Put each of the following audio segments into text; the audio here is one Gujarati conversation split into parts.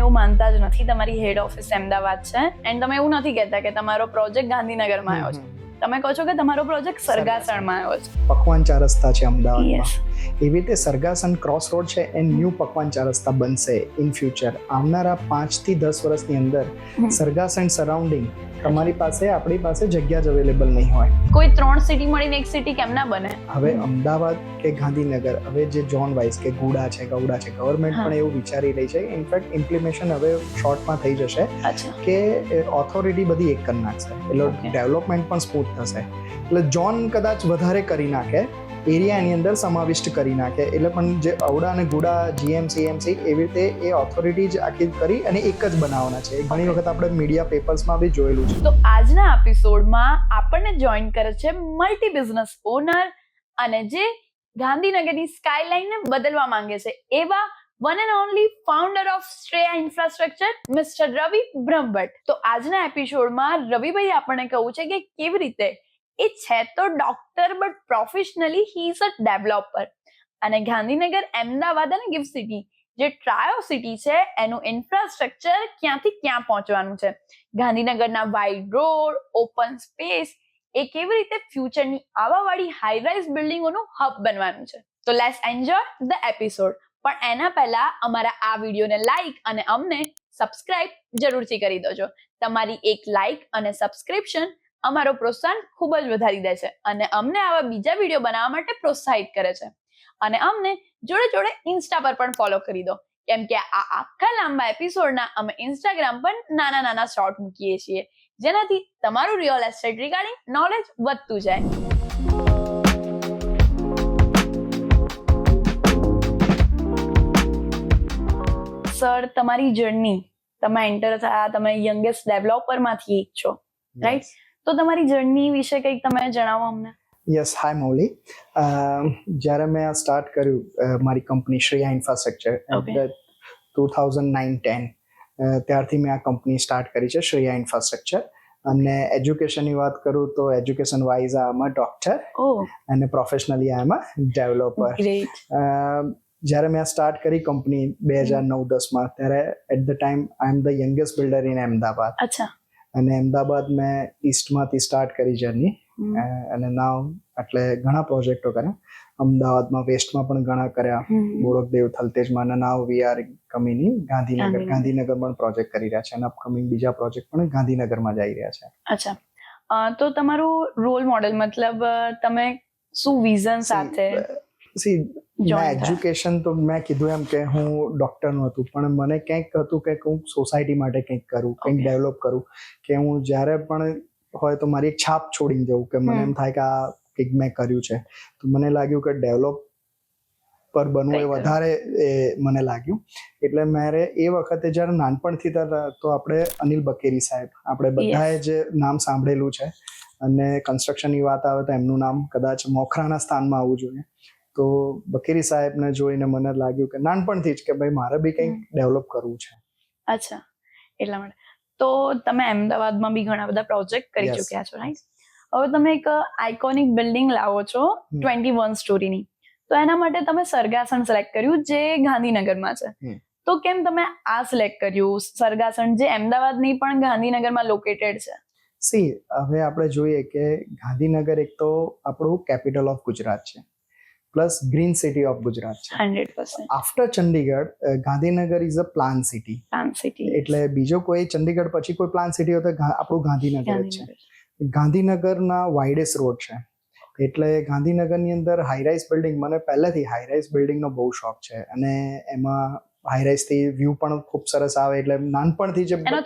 એવું માનતા જ નથી તમારી હેડ ઓફિસ અમદાવાદ છે એન્ડ તમે એવું નથી કહેતા કે તમારો પ્રોજેક્ટ ગાંધીનગરમાં આવ્યો છે. તમે કહો છો કે તમારો પ્રોજેક્ટ સરગાસણમાં આવ્યો છે. પકવાન ચાર રસ્તા છે અમદાવાદમાં. એવી રીતે સરગાસણ ક્રોસ રોડ છે એ ન્યૂ પકવાન ચાર રસ્તા બનશે ઇન ફ્યુચર. આવનારા 5 થી 10 વર્ષની અંદર સરગાસણ સરાઉન્ડિંગ તમારી પાસે આપણી પાસે જગ્યા જ અવેલેબલ નહીં હોય. કોઈ 3 સિટી મળીને એક સિટી કેમ ના બને? હવે અમદાવાદ કે ગાંધીનગર, હવે જે ઝોન વાઇઝ કે ગોડા છે, ગૌડા છે, ગવર્મેન્ટ પણ એવું વિચારી રહી છે. ઇનફેક્ટ ઇમ્પ્લિમેશન હવે શોર્ટમાં થઈ જશે કે ઓથોરિટી બધી એક કરી નાખશે, એટલે ડેવલપમેન્ટ પણ સ્મૂથ થશે. એટલે ઝોન કદાચ વધારે કરી નાખે, એરિયાની અંદર સમાવિષ્ટ કરી નાખે, એટલે પણ જે અવડા અને ગુડા, જીએમસી એવી રીતે એ ઓથોરિટી જ આખી કરી અને એક જ બનાવવાના છે. ઘણી વખત આપણે મીડિયા પેપર્સમાં બી જોયેલું છે. તો આજના એપિસોડમાં આપણને જોઈન કરે છે મલ્ટી બિઝનેસ ઓનર અને જે ગાંધીનગરની સ્કાયલાઇનને બદલવા માંગે છે એવા one and only founder of Shreya infrastructure mister Ravi Brahmbhatt. તો આજના એપિસોડમાં રવિભાઈ આપણને કહું છે કે કેવી રીતે એ છે તો doctor but professionally he is a developer અને ગાંધીનગર, અમદાવાદ અને ગિફ્ટ સિટી જે ટ્રાયો સિટી છે એનું ઇન્ફ્રાસ્ટ્રક્ચર ક્યાંથી ક્યાં પહોંચવાનું છે, ગાંધીનગરના વાઇડ રોડ, ઓપન સ્પેસ એ કેવી રીતે ફ્યુચરની આવાવાળી હાઈ રાઇઝ બિલ્ડિંગોનું હબ બનવાનું છે. તો લેટ્સ એન્જોય ધ એપિસોડ. પણ એના પહેલા અમારા આ વિડીયોને લાઈક અને અમને સબસ્ક્રાઇબ જરૂરથી કરી દેજો. તમારી એક લાઈક અને સબસ્ક્રિપ્શન અમારો પ્રોત્સાહન ખૂબ જ વધારી દે છે અને અમને આવા બીજા વિડીયો બનાવવા માટે પ્રોત્સાહિત કરે છે. અને અમને જોડે જોડે ઇન્સ્ટા પર પણ ફોલો કરી દો, કેમ કે આ આખા લાંબા એપિસોડના અમે ઇન્સ્ટાગ્રામ પર નાના નાના શોર્ટ મૂકીએ છીએ, જેનાથી તમારું રિયલ એસ્ટેટ રિગાર્ડિંગ નોલેજ વધતું જાય. સર, તમારી જર્ની, તમે એન્ટર થયા, તમે યંગેસ્ટ ડેવલપરમાંથી એક છો, રાઈટ? તો તમારી જર્ની વિશે કંઈક તમે જણાવો અમને. યસ, હાય મૌલી. જ્યારે મેં આ સ્ટાર્ટ કર્યું મારી કંપની શ્રેયા ઇન્ફ્રાસ્ટ્રક્ચર 2009-10 ત્યારથી મેં આ કંપની સ્ટાર્ટ કરી છે, શ્રેયા ઇન્ફ્રાસ્ટ્રક્ચર. અને એજ્યુકેશનની વાત કરું તો education wise I am a doctor અને professionally I am a developer. જ્યારે મેં આ સ્ટાર્ટ કરી કંપની 2009-10માં, ત્યારે at the time I am the youngest builder in Ahmedabad. અને અમદાવાદ મેં ઈસ્ટમાંથી સ્ટાર્ટ કરી જર્ની અને નાવ એટલે ઘણા પ્રોજેક્ટો કર્યા. અમદાવાદમાં વેસ્ટમાં પણ ઘણા કર્યા, બોડકદેવ, થલતેજમાં, અને now we are coming in Gandhinagar. Gandhinagar પણ પ્રોજેક્ટ કરી રહ્યા છે અને અપકમિંગ બીજા પ્રોજેક્ટ પણ ગાંધીનગરમાં જઈ રહ્યા છે. અચ્છા, તો તમારું રોલ મોડેલ મતલબ તમે શું વિઝન સાથે? મેં એજ્યુકેશન તો મેં કીધું એમ કે હું ડોક્ટરનું હતું, પણ મને કંઈક હતું કે હું સોસાયટી માટે કંઈક કરું, કંઈક ડેવલપ કરું, કે હું જ્યારે પણ હોય તો મારી એક છાપ છોડીને જવું, કે મને એમ થાય કે આ કંઈક મેં કર્યું છે. તો મને લાગ્યું કે ડેવલપર બનવું એ વધારે મને લાગ્યું. એટલે મારે એ વખતે જ્યારે નાનપણથી તો આપણે અનિલ બકેરી સાહેબ, આપણે બધાએ જ નામ સાંભળેલું છે, અને કન્સ્ટ્રક્શનની વાત આવે તો એમનું નામ કદાચ મોખરાના સ્થાનમાં આવવું જોઈએ. તો બકેરી સાહેબને જોઈને મને લાગ્યું કે નાનપણથી જ કે ભાઈ મારે બી કંઈક ડેવલપ કરવું છે. અચ્છા, એટલા માટે. તો તમે અમદાવાદમાં બી ઘણા બધા પ્રોજેક્ટ કરી ચૂક્યા છો, રાઈટ? હવે તમે એક આઇકોનિક બિલ્ડિંગ લાવો છો 21 સ્ટોરીની, તો એના માટે તમે સરગાસણ સિલેક્ટ કર્યું જે ગાંધીનગરમાં છે. તો કેમ તમે આ સિલેક્ટ કર્યું, સરગાસણ જે અમદાવાદ નહીં પણ ગાંધીનગરમાં લોકેટેડ છે? હવે આપણે જોઈએ કે ગાંધીનગર એક તો આપણું કેપિટલ ઓફ ગુજરાત છે, plus green city of Gujarat છે. 100%. After Chandigarh, Gandhinagar is a plan city. એટલે બીજો કોઈ ચંડીગઢ પછી કોઈ પ્લાન સિટી હોય તો આપણું ગાંધીનગર જ છે. ગાંધીનગરના વાઇડેસ્ટ રોડ છે, એટલે ગાંધીનગરની અંદર હાઈરાઇઝ બિલ્ડિંગ, મને પહેલેથી હાઈરાઇઝ બિલ્ડિંગનો બહુ શોખ છે, અને એમાં હાઈરાઇઝથી વ્યૂ પણ ખૂબ સરસ આવે, એટલે નાનપણથી જ એનો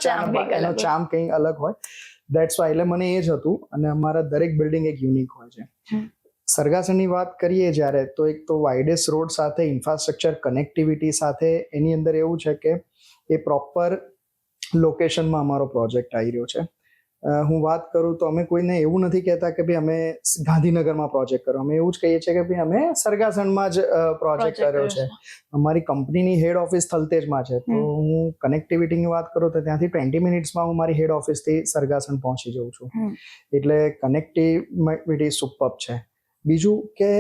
ચાર્મ કંઈ અલગ હોય. દેટ્સ વાય, એટલે મને એ જ હતું. અને અમારા દરેક બિલ્ડિંગ એક યુનિક હોય છે. સરગાસણની વાત કરીએ જ્યારે, તો એક તો વાઇડેસ્ટ રોડ સાથે ઇન્ફ્રાસ્ટ્રક્ચર કનેક્ટિવિટી સાથે એની અંદર એવું છે કે એ પ્રોપર લોકેશનમાં અમારો પ્રોજેક્ટ આવી રહ્યો છે. હું વાત કરું તો અમે કોઈને એવું નથી કહેતા કે ભાઈ અમે ગાંધીનગરમાં પ્રોજેક્ટ કર્યો, અમે એવું જ કહીએ છીએ કે ભાઈ અમે સરગાસણમાં જ પ્રોજેક્ટ કર્યો છે. અમારી કંપનીની હેડ ઓફિસ થલતેજમાં છે, તો હું કનેક્ટિવિટીની વાત કરું તો ત્યાંથી 20 મિનિટ્સમાં હું મારી હેડ ઓફિસથી સરગાસણ પહોંચી જાઉં છું. એટલે કનેક્ટિવિટી સુપર્બ છે. બીજું કે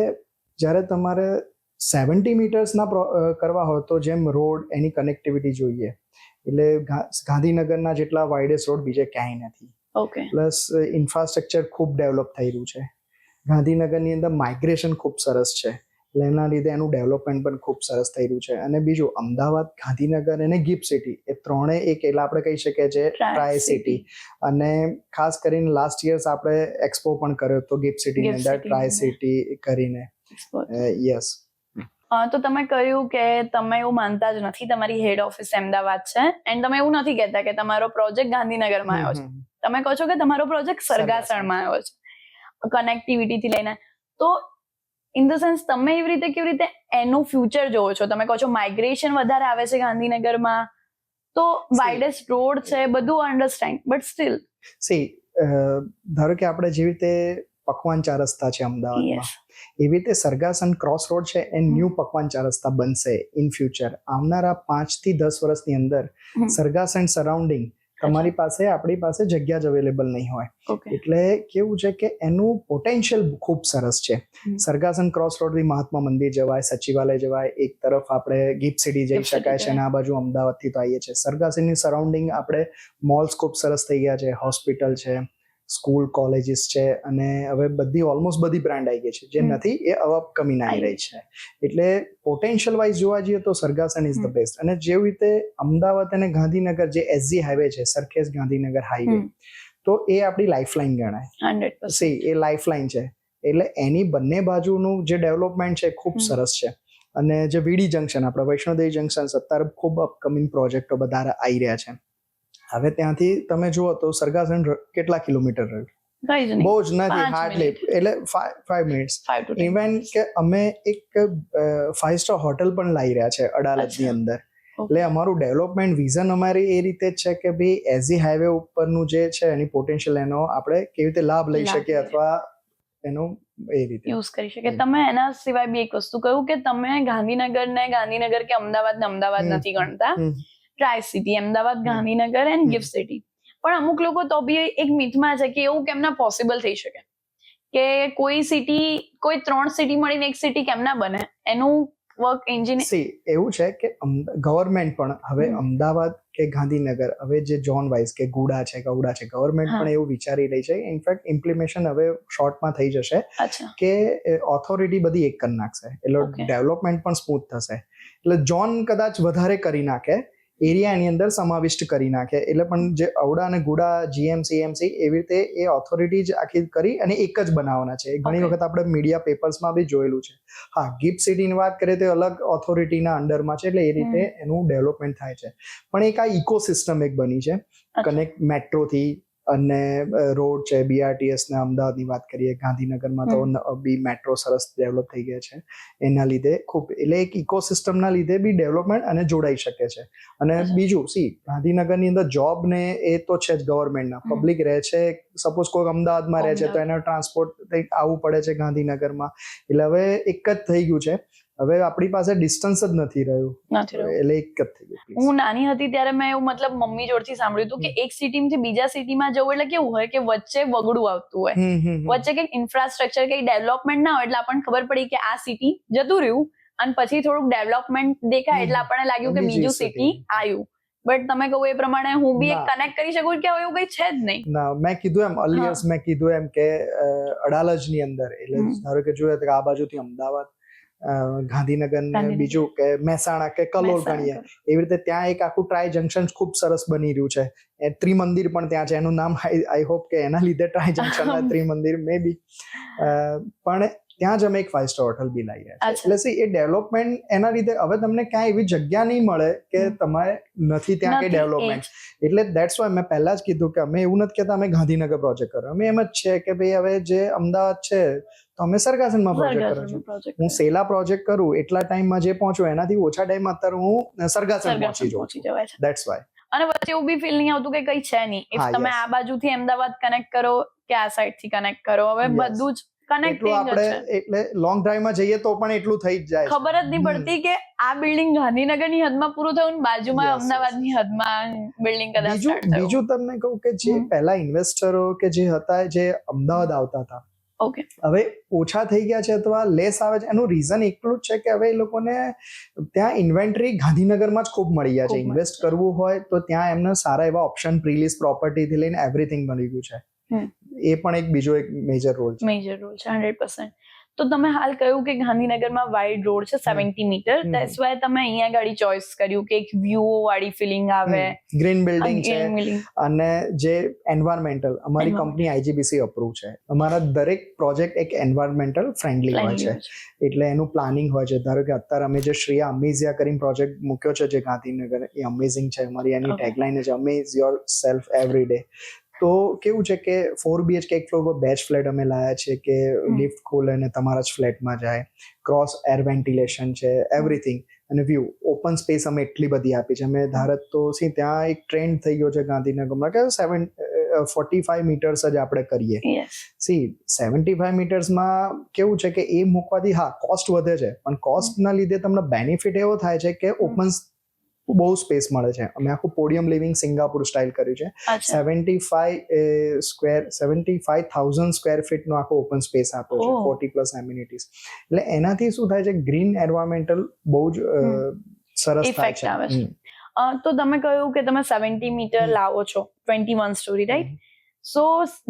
જ્યારે તમારે 70 મીટર્સના કરવા હોય તો જેમ રોડ એની કનેક્ટિવિટી જોઈએ, એટલે ગાંધીનગરના જેટલા વાઇડેસ્ટ રોડ બીજે ક્યાંય નથી. ઓકે. પ્લસ ઇન્ફ્રાસ્ટ્રક્ચર ખૂબ ડેવલપ થઈ રહ્યું છે. ગાંધીનગરની અંદર માઇગ્રેશન ખૂબ સરસ છે, એટલે એના લીધે એનું ડેવલપમેન્ટ પણ ખૂબ સરસ થઈ રહ્યું છે. અને બીજું, અમદાવાદ, ગાંધીનગર અને ગિફ્ટ સિટી એ ત્રણે એક એટલે આપણે કહી શકીએ છીએ ટ્રાય સિટી. અને ખાસ કરીને લાસ્ટ યર્સ આપણે એક્સપો પણ કર્યો તો ગિફ્ટ સિટીની અંદર ટ્રાય સિટી કરીને. યસ. તો તમે કહ્યું કે તમે એવું માનતા જ નથી તમારી હેડ ઓફિસ અમદાવાદ છે, એન્ડ તમે એવું નથી કહેતા કે તમારો પ્રોજેક્ટ ગાંધીનગરમાં આવ્યો છે. તમે કહો છો કે તમારો પ્રોજેક્ટ સરગાસણમાં આવ્યો છે, કનેક્ટિવિટીથી લઈને. તો ઇન ધ સેન્સ તમે એવી રીતે કેવી રીતે એનું ફ્યુચર જોવો છો? તમે કહો છો માઇગ્રેશન વધારે આવે છે ગાંધીનગરમાં, તો વાઇડેસ્ટ રોડ છે, બધું અન્ડરસ્ટેન્ડ, બટ સ્ટીલ ધારો કે આપણે જેવી રીતે પકવાન ચાર રસ્તા છે અમદાવાદમાં, એવી રીતે સરગાસન ક્રોસ રોડ છે એ ન્યૂ પકવાન ચાર રસ્તા બનશે ઇન ફ્યુચર. આવનારા 5 થી 10 વર્ષની અંદર સરગાસન સરાઉન્ડિંગ તમારી પાસે, આપણી પાસે જગ્યા જ અવેલેબલ નહીં હોય. એટલે કેવું છે કે એનું પોટેન્શિયલ ખૂબ સરસ છે. સરગાસન ક્રોસ રોડ થી મહાત્મા મંદિર જવાય, સચિવાલય જવાય, એક તરફ આપણે ગિફ્ટ સિટી જઈ શકાય છે, અને આ બાજુ અમદાવાદ થી તો આવીએ છીએ. સરગાસનની સરાઉન્ડિંગ આપણે મોલ્સ ખૂબ સરસ થઈ ગયા છે, હોસ્પિટલ છે, સ્કૂલ, કોલેજીસ છે, અને હવે ઓલમોસ્ટ બધી બ્રાન્ડ આવી ગઈ છે. જે નથી એ હવે અપકમિંગ આવી રહી છે. એટલે પોટેન્શિયલ વાઇઝ જોવા જઈએ તો સરગાસન ઇઝ ધ બેસ્ટ. અને જેવી રીતે અમદાવાદ અને ગાંધીનગર જે એસજી હાઈવે છે, સરખેજ ગાંધીનગર હાઈવે, તો એ આપણી લાઇફલાઇન ગણાય. 100% એ લાઇફલાઇન છે. એટલે એની બંને બાજુનું જે ડેવલપમેન્ટ છે ખૂબ સરસ છે. અને જે વીડી જંકશન, આપણે વૈષ્ણોદેવી જંકશન, અત્યારે ખૂબ અપકમિંગ પ્રોજેક્ટો બધા આવી રહ્યા છે. હવે ત્યાંથી તમે જુઓ તો સરગાસન કેટલા કિલોમીટર રહ્યું? બહુ જ નથી, હાર્ડલી એટલે 5 મિનિટ્સ. ઇવન કે અમે એક 5 સ્ટાર હોટલ પણ લાવી રહ્યા છે અડાલજની અંદર. એટલે અમારું ડેવલપમેન્ટ વિઝન અમારી એ રીતે જ છે કે ભાઈ એસજી હાઈવે ઉપરનું જે છે એની પોટેન્શિયલ એનો આપણે કેવી રીતે લાભ લઈ શકીએ અથવા એનો એ રીતે યુઝ કરી શકીએ. તમે એના સિવાય બી એક વસ્તુ કહ્યું કે તમે ગાંધીનગર કે અમદાવાદ નથી ગણતા. Try city, Ahmedabad, Gandhinagar and gift city. પણ અમુક લોકો તો બી એક મિથમાં છે કે એવું કેમ ના પોસિબલ થઈ શકે કે કોઈ 3 સિટી મળીને એક સિટી કેમ ના બને? એનું વર્ક એન્જિન એવું છે કે ગવર્મેન્ટ પણ હવે અમદાવાદ કે ગાંધીનગર, હવે જે ઝોન વાઇઝ કે ગોડા છે, ગૌડા છે, ગવર્મેન્ટ પણ એવું વિચારી રહી છે. ઇનફેક્ટ ઇમ્પ્લિમેશન હવે શોર્ટમાં થઈ જશે કે ઓથોરિટી બધી એક કરી નાખશે, એટલે ડેવલપમેન્ટ પણ સ્મૂથ થશે. એટલે ઝોન કદાચ વધારે કરી નાખે, એરિયાની અંદર સમાવિષ્ટ કરી નાખે, એટલે પણ જે ઔડા અને ગુડા, જીએમસી, એમસી એવી રીતે એ ઓથોરિટી જ આખી કરી અને એક જ બનાવવાના છે. ઘણી વખત આપણે મીડિયા પેપર્સમાં બી જોયેલું છે. હા, ગિફ્ટ સિટીની વાત કરીએ તો અલગ ઓથોરિટીના અંડરમાં છે, એટલે એ રીતે એનું ડેવલપમેન્ટ થાય છે. પણ એક આ ઇકોસિસ્ટમ એક બની છે, કનેક્ટ મેટ્રોથી અને રોડ છે, બીઆરટીએસ ને અમદાવાદની વાત કરીએ, ગાંધીનગરમાં તો બી મેટ્રો સરસ ડેવલપ થઈ ગયા છે. એના લીધે ખૂબ, એટલે એક ઇકોસિસ્ટમના લીધે બી ડેવલપમેન્ટ અને જોડાઈ શકે છે. અને બીજું ગાંધીનગરની અંદર જોબ ને એ તો છે જ ગવર્મેન્ટના, પબ્લિક રહે છે. સપોઝ કોઈ અમદાવાદમાં રહે છે તો એનો ટ્રાન્સપોર્ટ આવવું પડે છે ગાંધીનગરમાં. એટલે હવે એક જ થઈ ગયું છે, હવે આપણી પાસે ડિસ્ટન્સ જ નથી રહ્યું, એટલે એક જ થઈ ગયું. હું નાની હતી ત્યારે મેં એવું મતલબ મમ્મી જોડથી સાંભળ્યું હતું કે એક સિટીમાંથી બીજા સિટીમાં જવું એટલે કેવું હોય કે વચ્ચે વગડું આવતું હોય, વચ્ચે કંઈક ઇન્ફ્રાસ્ટ્રક્ચર કંઈક ડેવલપમેન્ટ ના હોય, એટલે આપણને ખબર પડી કે આ સિટી જતું રહ્યું, અને પછી થોડુંક ડેવલપમેન્ટ દેખાય એટલે આપણને લાગ્યું કે બીજું સિટી આવ્યું. બટ તમે કહો એ પ્રમાણે હું બી એક કનેક્ટ કરી શકું કે એવું કઈ છે જ નહીં. ના, મેં કીધું એમ અર્લિયર્સ મેં કીધું એમ કે અડાલજની અંદર, એટલે ધારો કે જોઈએ તો આ બાજુથી અમદાવાદ, ગાંધીનગર ને બીજું કે મહેસાણા કે કલોલ ગણીએ, એવી રીતે ત્યાં એક આખું ટ્રાય જંકશન ખૂબ સરસ બની રહ્યું છે. ત્રિમંદિર પણ ત્યાં છે, એનું નામ આઈ હોપ કે એના લીધે ટ્રાય જંકશન ત્રિમંદિર મે બી. પણ ત્યાં જ અમે એક 5 સ્ટાર હોટલ બી લાવી રહ્યા છે. એટલે એ ડેવલપમેન્ટ એના લીધે હવે તમને ક્યાંય એવી જગ્યા નહીં મળે કે તમારે નથી ત્યાં કે ડેવલપમેન્ટ. એટલે દેટ્સ વાય મેં પહેલા જ કીધું કે અમે એવું નથી કહેતા અમે ગાંધીનગર પ્રોજેક્ટ કરો, અમે એમ જ છે કે ભાઈ હવે જે અમદાવાદ છે તો અમે સરગાસનમાં પ્રોજેક્ટ કરો છું. હું સેલા પ્રોજેક્ટ કરું એટલા ટાઈમમાં જે પહોંચું એનાથી ઓછા ટાઈમમાં અત્યારે હું સરગાસન પહોંચી જાઉં. That's why. અને વચ્ચે એવું બી ફીલ નહીં આવતું કે કઈ છે નહીં. ઇફ તમે આ બાજુથી અમદાવાદ કનેક્ટ કરો કે આ સાઈડ થી કનેક્ટ કરો, હવે બધું જ કનેક્ટિંગ છે. એટલે લોંગ ડ્રાઈવમાં જઈએ તો પણ એટલું થઈ જ જાય, ખબર જ નહીં પડતી કે આ બિલ્ડિંગ ગાંધીનગરની હદમાં પૂરું થયું ને બાજુમાં અમદાવાદની હદમાં બિલ્ડિંગ કદાચ સ્ટાર્ટ થયું. બીજું તમને કહું કે જે પહેલા ઇન્વેસ્ટરો કે જે હતા જે અમદાવાદ આવતા હતા, ઓકે, હવે ઓછા થઈ ગયા છે અથવા લેસ આવે છે એનું રીઝન એટલું જ છે કે હવે એ લોકોને ત્યાં ઇન્વેન્ટરી ગાંધીનગરમાં જ ખૂબ મળી ગયા છે. ઇન્વેસ્ટ કરવું હોય તો ત્યાં એમને સારા એવા ઓપ્શન પ્રીલીઝ પ્રોપર્ટીથી લઈને એવરીથિંગ મળી ગયું છે. એ પણ એક બીજો એક મેજર રોલ છે. 100%. તો તમે હાલ કહ્યું કે ગાંધીનગરમાં વાઇડ રોડ છે 70 મીટર, ધેટ્સ વાય તમે અહીંયા ગાડી ચોઇસ કર્યું કે એક વ્યૂ વાળી ફિલિંગ આવે, ગ્રીન બિલ્ડિંગ છે અને જે એન્વાયરમેન્ટલ અમારી કંપની IGBC અપ્રૂવ છે. અમારા દરેક પ્રોજેક્ટ એક એન્વાયરમેન્ટલ ફ્રેન્ડલી હોય છે, એટલે એનું પ્લાનિંગ હોય છે. ધારો કે અત્યારે અમે જે શ્રેયા અમેઝિયા કરીને પ્રોજેક્ટ મૂક્યો છે જે ગાંધીનગર, એ અમેઝિંગ છે. અમારી એની ટેગલાઇન છે Amaze your self every day. તો કેવું છે કે 4 BHK એક ફ્લોર પર બેચ ફ્લેટ અમે લાયા છે કે લિફ્ટ ખોલે અને તમારા જ ફ્લેટમાં જાય, ક્રોસ એર વેન્ટિલેશન છે, એવરીથિંગ. અને વ્યૂ ઓપન સ્પેસ અમે એટલી બધી આપી છે. અમે ધારત તો ત્યાં એક ટ્રેન્ડ થઈ ગયો છે ગાંધીનગરમાં કે 45 મીટર્સ જ આપણે કરીએ. 75 મીટર્સમાં કેવું છે કે એ મૂકવાથી કોસ્ટ વધે છે, પણ કોસ્ટના લીધે તમને બેનિફિટ એવો થાય છે કે ઓપન બહુ સ્પેસ મળે છે. અમે આખું પોડિયમ લિવિંગ સિંગાપુર સ્ટાઇલ કર્યું છે. 75,000 સ્ક્વેર ફીટ નો આખો ઓપન સ્પેસ આપ્યો છે, 40+ એમ્યુનિટીઝ. એટલે એનાથી શું થાય છે, ગ્રીન એન્વાયરમેન્ટલ બહુ જ સરસ થાય છે. તો તમે કહ્યું કે તમે 70 મીટર લાવો છો, 21 સ્ટોરી, રાઈટ? સો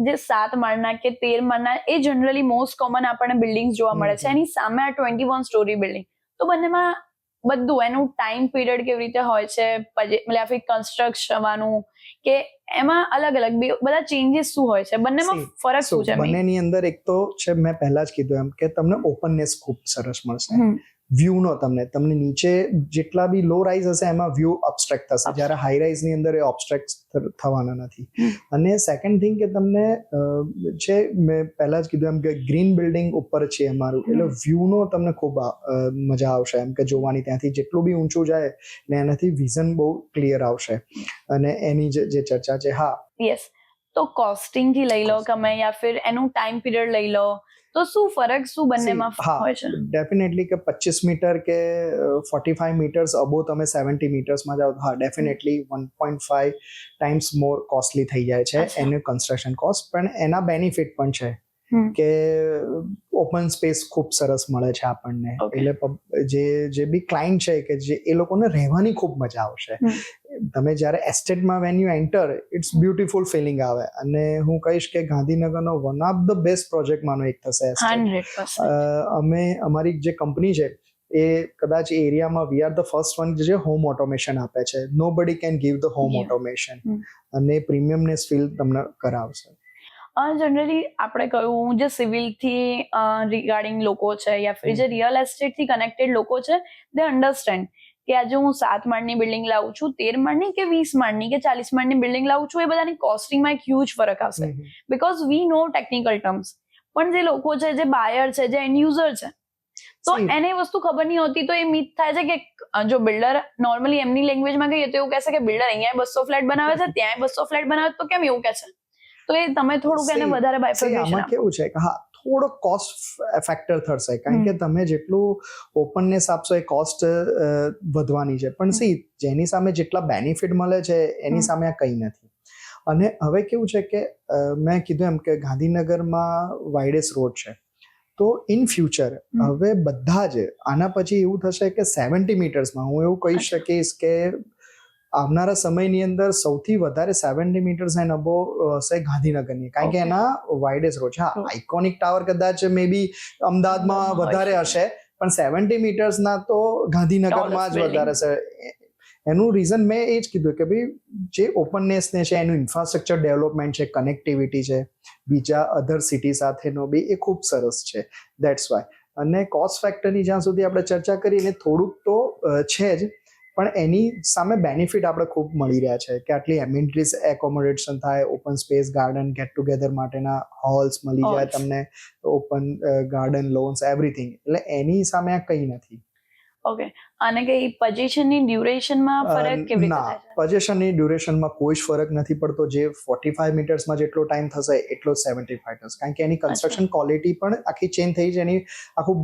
જે 7 માળના કે 13 માળના એ જનરલી મોસ્ટ કોમન આપણને બિલ્ડિંગ્સ જોવા મળે છે, એની સામે આ 21 સ્ટોરી બિલ્ડિંગ. તો બંનેમાં બધું એનું ટાઈમ પીરિયડ કેવી રીતે હોય છે, મતલબ કન્સ્ટ્રક્ટ થવાનું કે એમાં અલગ અલગ બધા ચેન્જીસ શું હોય છે, બંનેમાં ફરક શું છે? બંનેની અંદર એક તો છે, મેં પહેલા જ કીધું એમ કે તમને ઓપનનેસ ખૂબ સરસ મળશે. વ્યૂ નો તમને નીચે જેટલા બી લો રાઇઝ હશે એમાં વ્યૂ અબસ્ટ્રેક્ટ થશે, જ્યારે હાઈ રાઇઝ ની અંદર એ અબસ્ટ્રેક્ટ થવાના નથી. અને સેકન્ડ થિંગ કે તમને છે, મેં પહેલા જ કીધું એમ કે ગ્રીન બિલ્ડિંગ ઉપર છે અમારું, એટલે વ્યૂ નો તમને ખૂબ મજા આવશે એમ કે જોવાની. ત્યાંથી જેટલું બી ઊંચું જાય ને એનાથી વિઝન બહુ ક્લિયર આવશે. અને એની જે ચર્ચા છે, યસ. તો કોસ્ટિંગ થી લઈ લો તમે યા ફિર એનું ટાઈમ પીરિયડ લઈ લો, તો શું ફરક શું બંનેમાં હોય છે? ડેફિનેટલી કે 25 મીટર કે 45 મીટર્સ અબો તમે 70 મીટર્સમાં જાઓ, ડેફિનેટલી 1.5 ટાઈમ્સ મોર કોસ્ટલી થઈ જાય છે એનું કન્સ્ટ્રક્શન કોસ્ટ. પણ એના બેનિફિટ પણ છે કે ઓપન સ્પેસ ખૂબ સરસ મળે છે આપણને. એટલે જે બી ક્લાયન્ટ છે કે જે એ લોકોને રહેવાની ખૂબ મજા આવશે. તમે જ્યારે એસ્ટેટમાં when you enter, it's beautiful feeling આવે. અને હું કહીશ કે ગાંધીનગરનો વન ઓફ ધ બેસ્ટ પ્રોજેક્ટમાંનો એક થશે એસ્ટેટ. અમારી જે કંપની છે એ કદાચ એરિયામાં we are the first one જે હોમ ઓટોમેશન આપે છે. નો બડી can give the home automation, અને પ્રીમિયમનેસ ફીલ તમને કરાવશે. જનરલી આપણે કહ્યું જે સિવિલથી રિગાર્ડિંગ લોકો છે યા ફિર જે રિયલ એસ્ટેટથી કનેક્ટેડ લોકો છે, દે અન્ડરસ્ટેન્ડ કે આજે હું 7 માળની બિલ્ડિંગ લાવું છું, 13 માળની કે 20 માળની કે 40 માળની બિલ્ડિંગ લાવું છું, એ બધાની કોસ્ટિંગમાં એક હ્યુજ ફરક આવશે, because we know technical terms. પણ જે લોકો છે, જે બાયર છે, જે એન્ડ યુઝર છે, તો એને વસ્તુ ખબર નહીં હોતી, તો એ મિથ થાય છે કે જો બિલ્ડર નોર્મલી એમની લેંગ્વેજમાં કહીએ તો એવું કહેશે કે બિલ્ડર અહીંયા 200 ફ્લેટ બનાવે છે, ત્યાં 200 ફ્લેટ બનાવે છે, તો કેમ એવું કહે છે? તો એ તમે થોડુંક એને વધારે બાયફર્કેશન આપો. કેવું છે કે થોડો કોસ્ટ ફેક્ટર થશે, કારણ કે તમે જેટલું ઓપનનેસ આપશો એ કોસ્ટ વધવાની છે. પણ જેની સામે જેટલા બેનિફિટ મળે છે એની સામે આ કંઈ નથી. અને હવે કેવું છે કે મેં કીધું એમ કે ગાંધીનગરમાં વાઇડેસ્ટ રોડ છે, તો ઇન ફ્યુચર હવે બધા જ આના પછી એવું થશે કે 70 મીટર્સમાં હું એવું કહી શકીશ કે આવનારા સમયની અંદર સૌથી વધારે 70 મીટર્સ એન્ડ અબો હશે ગાંધીનગરની, કારણ કે એના વાઇડેસ્ટ રોડ છે. આઇકોનિક ટાવર કદાચ મે બી અમદાવાદમાં વધારે હશે, પણ 70 મીટર્સના તો ગાંધીનગરમાં જ વધારે છે. એનું રીઝન મેં એ જ કીધું કે ભાઈ જે ઓપનનેસને છે, એનું ઇન્ફ્રાસ્ટ્રક્ચર ડેવલપમેન્ટ છે, કનેક્ટિવિટી છે બીજા અધર સિટી સાથેનો બી, એ ખૂબ સરસ છે. That's why. અને કોસ્ટ ફેક્ટરની જ્યાં સુધી આપણે ચર્ચા કરીને થોડુંક તો છે જ, પણ એની સામે બેનિફિટ આપણે ખૂબ મળી રહ્યા છે કે આટલી એમ્યુનિટીઝ એકોમોડેશન થાય, open space garden get together માટેના હોલ્સ મળી જાય તમને, ઓપન ગાર્ડન લોન્સ એવરીથિંગ. એટલે એની સામે આ કંઈ નથી. ઓકે. અને કઈ પોઝિશનની ડ્યુરેશનમાં ફરક કેવી રીતે થાય છે? પોઝિશનની ડ્યુરેશનમાં કોઈ જ ફરક નથી પડતો. જે 45 મીટર્સમાં જેટલો ટાઈમ થશે એટલો 75 થશે, કારણ કે એની કન્સ્ટ્રક્શન ક્વોલિટી પણ આખી ચેન્જ થઈ છે. એની આખું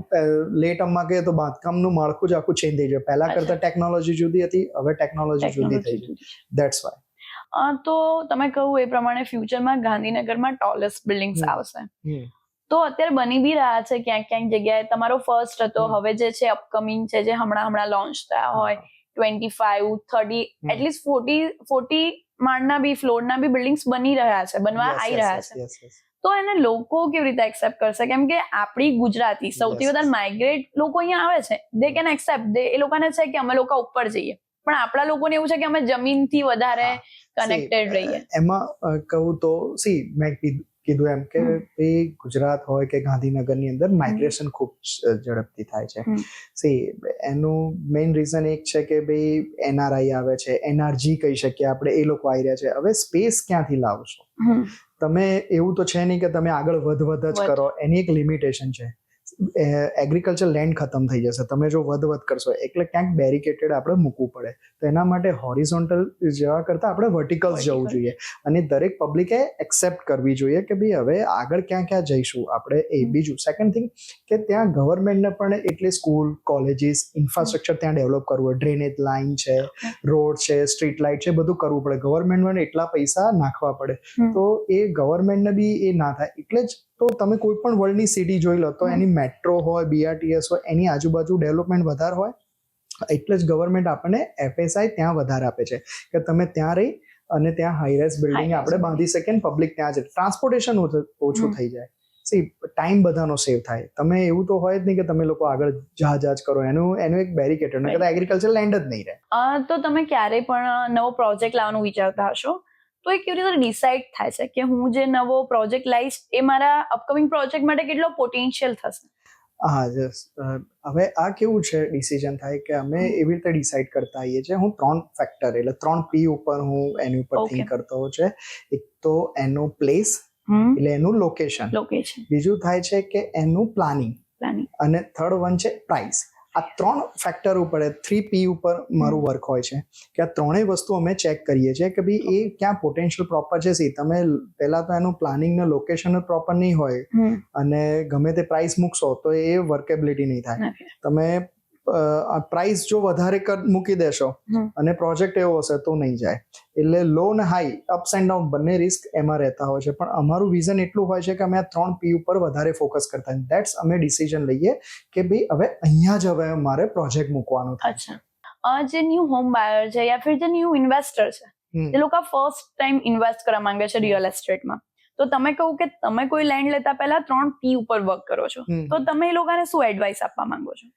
લેટમાં કહીએ તો બાંધકામનું માળખું જ આખું ચેન્જ થઈ જાય. પહેલા કરતા ટેકનોલોજી જુદી હતી, હવે ટેકનોલોજી જુદી થઈ છે. That's why. તો તમે કહ્યું એ પ્રમાણે ફ્યુચરમાં ગાંધીનગરમાં ટોલેસ્ટ બિલ્ડિંગ્સ આવશે, તો અત્યારે બની બી રહ્યા છે ક્યાંક જગ્યાએ. તમારો ફર્સ્ટ હતો, હવે જે છે અપકમિંગ છે, જે હમણાં લોન્ચ થયા હોય 25, 30, એટલીસ્ટ 40 માળના બી ફ્લોરના બી બિલ્ડિંગ્સ બની રહ્યા છે, બનવા આવી રહ્યા છે. તો એને લોકો કેવી રીતે એક્સેપ્ટ કરશે? કેમ કે આપણી ગુજરાતી સૌથી વધારે માઇગ્રેટ લોકો અહીંયા આવે છે, દે કેન એક્સેપ્ટ, એ લોકોને છે કે અમે લોકો ઉપર જઈએ, પણ આપણા લોકોને એવું છે કે અમે જમીનથી વધારે કનેક્ટેડ રહીએ. એમાં કહું તો મેં કીધું એમ કે ભાઈ ગુજરાત હોય કે ગાંધીનગરની અંદર માઇગ્રેશન ખૂબ ઝડપથી થાય છે. એનું મેઇન રીઝન એક છે કે ભાઈ NRI આવે છે, NRG કહી શકીએ આપણે, એ લોકો આવી રહ્યા છે. હવે સ્પેસ ક્યાંથી લાવશો તમે? એવું તો છે નહીં કે તમે આગળ વધઘટ જ કરો, એની એક લિમિટેશન છે. એગ્રીકલ્ચર લેન્ડ ખતમ થઈ જશે તમે જો વધઘટ કરશો, એટલે ક્યાંક બેરિકેટેડ આપણે મૂકવું પડે. તો એના માટે હોરિઝોન્ટલ જવા કરતાં આપણે વર્ટિકલ્સ જવું જોઈએ, અને દરેક પબ્લિકે એક્સેપ્ટ કરવી જોઈએ કે ભાઈ હવે આગળ ક્યાં જઈશું આપણે. એ બીજું સેકન્ડ થિંગ કે ત્યાં ગવર્મેન્ટને પણ એટલે સ્કૂલ, કોલેજીસ, ઇન્ફ્રાસ્ટ્રક્ચર ત્યાં ડેવલપ કરવું, ડ્રેનેજ લાઇન છે, રોડ છે, સ્ટ્રીટ લાઇટ છે, બધું કરવું પડે. ગવર્મેન્ટને એટલા પૈસા નાખવા પડે, તો એ ગવર્મેન્ટને બી એ ના થાય. એટલે જ તો તમે કોઈ પણ વર્લ્ડની સિટી જોઈ લો તો એની મેટ્રો હોય, BRTS હોય, એની આજુબાજુ ડેવલપમેન્ટ વધારે હોય. એટલે જ ગવર્મેન્ટ આપણને FSI ત્યાં વધારે આપે છે કે તમે ત્યાં રહી અને ત્યાં હાઈરાઇઝ બિલ્ડિંગ આપણે બાંધી શકીએ ને પબ્લિક ત્યાં જ, ટ્રાન્સપોર્ટેશન ઓછું થઈ જાય. ટાઈમ બધાનો સેવ થાય. તમે એવું તો હોય જ નહીં કે તમે લોકો આગળ જહાજ કરો, એનું એક બેરિકેટેડ ને કદાચ એગ્રીકલ્ચર લેન્ડ જ નહીં રહે. તો તમે ક્યારે પણ નવો પ્રોજેક્ટ લાવવાનું વિચારતા હશો, તો એ કેવી રીતે ડિસાઇડ થાય છે કે હું જે નવો પ્રોજેક્ટ લાવીશ એ મારા અપકમિંગ પ્રોજેક્ટ માટે કેટલો પોટેન્શિયલ થશે? હવે આ કેવું છે, ડિસિઝન થાય કે અમે એવી રીતે ડિસાઇડ કરતા આવીએ છીએ. હું 3 ફેક્ટર એટલે 3P ઉપર હું એની ઉપર થિંક કરતો હોઉં છે. એક તો એનું પ્લેસ એટલે એનું લોકેશન, બીજું થાય છે કે એનું પ્લાનિંગ, અને થર્ડ વન છે પ્રાઇસ. આ 3 ફેક્ટર ઉપર 3P ઉપર મારું વર્ક હોય છે કે આ ત્રણેય વસ્તુ અમે ચેક કરીએ છીએ કે ભાઈ એ ક્યાં પોટેન્શિયલ પ્રોપર છે. તમે પહેલા તો એનું પ્લાનિંગ ને લોકેશન પ્રોપર નહીં હોય અને ગમે તે પ્રાઇસ મૂકશો તો એ વર્કેબિલિટી નહીં થાય. તમે પ્રાઇસ જો વધારે મૂકી દેશો અને પ્રોજેક્ટ એવો હશે તો નહીં જાય. એટલે લો ને હાઈ, અપ્સ એન્ડ ડાઉન બંને રિસ્ક એમાં રહેતા હોય છે. પણ અમારું વિઝન એટલું હોય છે કે અમે આ 3P ઉપર વધારે ફોકસ કરતા હોય. દેટ્સ અમે ડિસિઝન લઈએ કે ભાઈ હવે અહીંયા જ હવે મારે પ્રોજેક્ટ મૂકવાનો થાય. જે ન્યૂ હોમ બાયર છે યા ફિર જે ન્યૂ ઇન્વેસ્ટર છે, જે લોકો ફર્સ્ટ ટાઈમ ઇન્વેસ્ટ કરવા માંગે છે રિયલ એસ્ટેટમાં, તો તમે કહું કે તમે કોઈ લેન્ડ લેતા પહેલા 3P ઉપર વર્ક કરો છો, તો તમે એ લોકોને શું એડવાઇસ આપવા માંગો છો?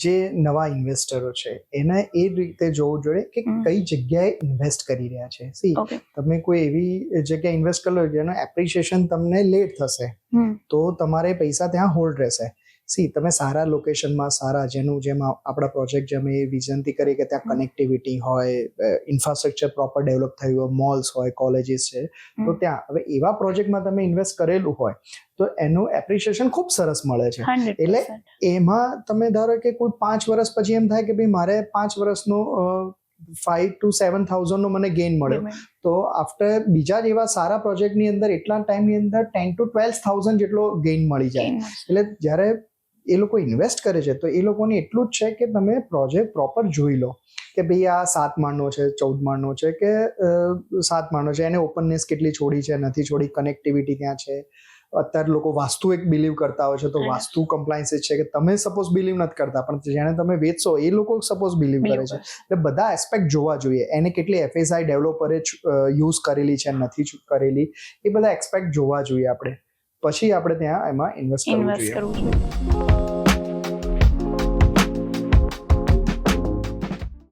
જે નવા ઇન્વેસ્ટરો છે એને એ રીતે જોવું જોઈએ કે કઈ જગ્યાએ ઇન્વેસ્ટ કરી રહ્યા છે. તમે કોઈ એવી જગ્યાએ ઇન્વેસ્ટ કરો જેનો એપ્રિસિએશન તમને લેટ થશે તો તમારે પૈસા ત્યાં હોલ્ડ રહેશે. તમે સારા લોકેશનમાં, સારા જેમ આપણા પ્રોજેક્ટ જેમ એ વિઝનથી કરીએ કે ત્યાં કનેક્ટિવિટી હોય, ઇન્ફ્રાસ્ટ્રક્ચર પ્રોપર ડેવલપ થયું હોય, મોલ્સ હોય, કોલેજીસ છે, તો ત્યાં હવે એવા પ્રોજેક્ટમાં તમે ઇન્વેસ્ટ કરેલું હોય તો એનું એપ્રિસિએશન ખૂબ સરસ મળે છે. એટલે એમાં તમે ધારો કે કોઈ 5 વર્ષ પછી એમ થાય કે ભાઈ મારે 5 વર્ષનો 5,000 to 7,000 નો મને ગેઇન મળ્યો, તો આફ્ટર બીજા જેવા સારા પ્રોજેક્ટની અંદર એટલા ટાઈમની અંદર 10,000 to 12,000 જેટલો ગેઇન મળી જાય. એટલે જ્યારે એ લોકો ઇન્વેસ્ટ કરે છે તો એ લોકોને એટલું જ છે કે તમે પ્રોજેક્ટ પ્રોપર જોઈ લો કે ભાઈ આ 7 માળનો છે, 14 માળનો છે કે 7 માળનો છે, એને ઓપનનેસ કેટલી છોડી છે, નથી છોડી, કનેક્ટિવિટી ક્યાં છે. અત્યારે લોકો વાસ્તુ એક બિલીવ કરતા હોય છે, તો વાસ્તુ કમ્પ્લાયન્સીસ છે કે તમે સપોઝ બિલીવ નથી કરતા પણ જેને તમે વેચશો એ લોકો સપોઝ બિલીવ કરે છે. એટલે બધા એસ્પેક્ટ જોવા જોઈએ. એને કેટલી FSI ડેવલપરે યુઝ કરેલી છે, નથી કરેલી, એ બધા એસ્પેક્ટ જોવા જોઈએ આપણે. પછી આપણે ત્યાં એમાં ઇન્વેસ્ટ કરવું જોઈએ.